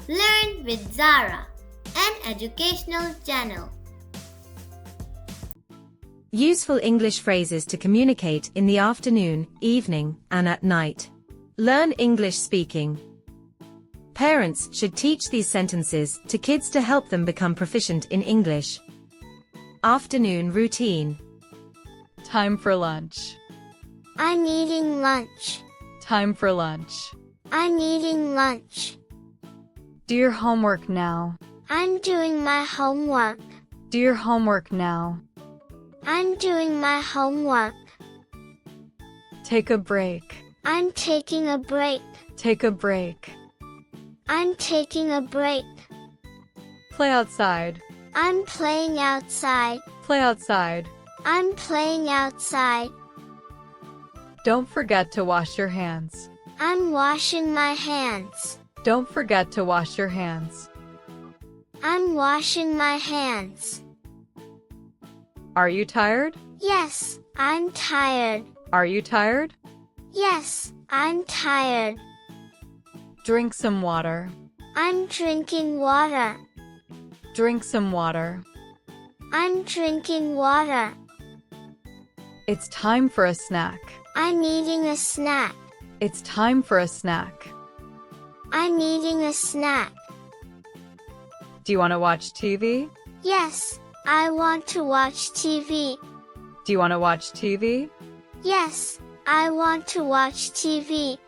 Learn with Zara, an educational channel. Useful English phrases to communicate in the afternoon, evening, and at night. Learn English speaking. Parents should teach these sentences to kids to help them become proficient in English. Afternoon routine. Time for lunch. I'm eating lunch. Time for lunch. I'm eating lunch. Do your homework now. I'm doing my homework. Do your homework now. I'm doing my homework. Take a break. I'm taking a break. Take a break. I'm taking a break. Play outside. I'm playing outside. Play outside. I'm playing outside. Don't forget to wash your hands. I'm washing my hands. Don't forget to wash your hands. I'm washing my hands. Are you tired? Yes, I'm tired. Are you tired? Yes, I'm tired. Drink some water. I'm drinking water. Drink some water. I'm drinking water. It's time for a snack. I'm eating a snack. It's time for a snack. I'm eating a snack. Do you want to watch TV? Yes, I want to watch TV. Do you want to watch TV? Yes, I want to watch TV.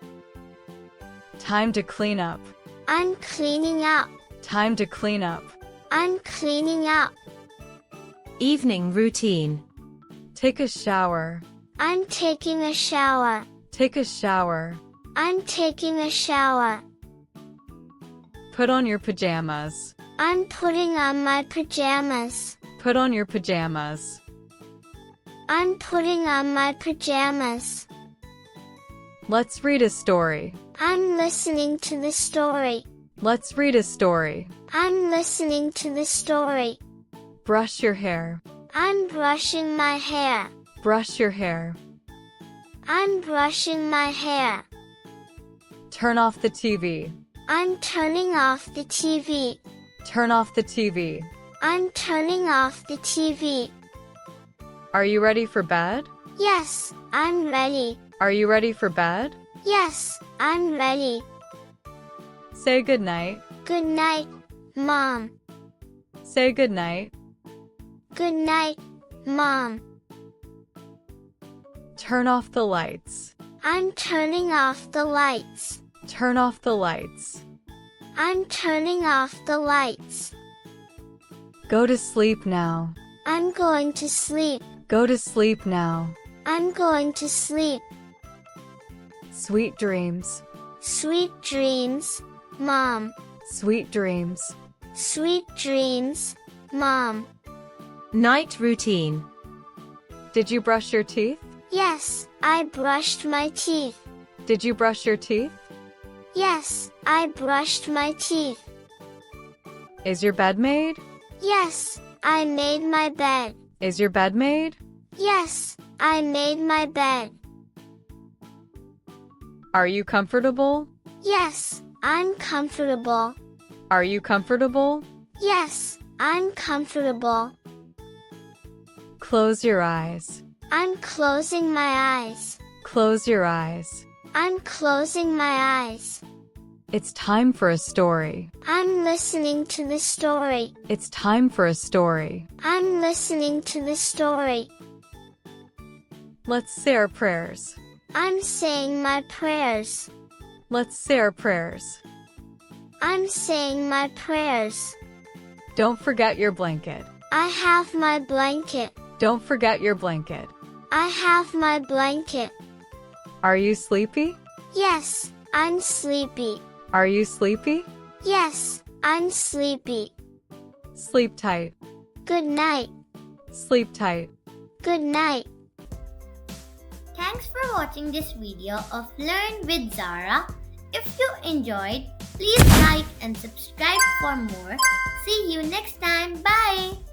Time to clean up. I'm cleaning up. Time to clean up. I'm cleaning up. Evening routine. Take a shower. I'm taking a shower. Take a shower. I'm taking a shower. Put on your pajamas. I'm putting on my pajamas. Put on your pajamas. I'm putting on my pajamas. Let's read a story. I'm listening to the story. Let's read a story. I'm listening to the story. Brush your hair. I'm brushing my hair. Brush your hair. I'm brushing my hair. Turn off the TV. I'm turning off the TV. Turn off the TV. I'm turning off the TV. Are you ready for bed? Yes, I'm ready. Are you ready for bed? Yes, I'm ready. Say goodnight. Good night, Mom. Say goodnight. Good night, Mom. Turn off the lights. I'm turning off the lights. Turn off the lights. I'm turning off the lights. Go to sleep now. I'm going to sleep. Go to sleep now. I'm going to sleep. Sweet dreams. Sweet dreams, Mom. Sweet dreams. Sweet dreams, Mom. Night routine. Did you brush your teeth? Yes, I brushed my teeth. Did you brush your teeth? Yes, I brushed my teeth. Is your bed made? Yes, I made my bed. Is your bed made? Yes, I made my bed. Are you comfortable? Yes, I'm comfortable. Are you comfortable? Yes, I'm comfortable. Close your eyes. I'm closing my eyes. Close your eyes. I'm closing my eyes. It's time for a story. I'm listening to the story. It's time for a story. I'm listening to the story. Let's say our prayers. I'm saying my prayers. Let's say our prayers. I'm saying my prayers. Don't forget your blanket. I have my blanket. Don't forget your blanket. I have my blanket. Are you sleepy? Yes, I'm sleepy. Are you sleepy? Yes, I'm sleepy. Sleep tight. Good night. Sleep tight. Good night. Thanks for watching this video of Learn with Zara. If you enjoyed, please like and subscribe for more. See you next time. Bye!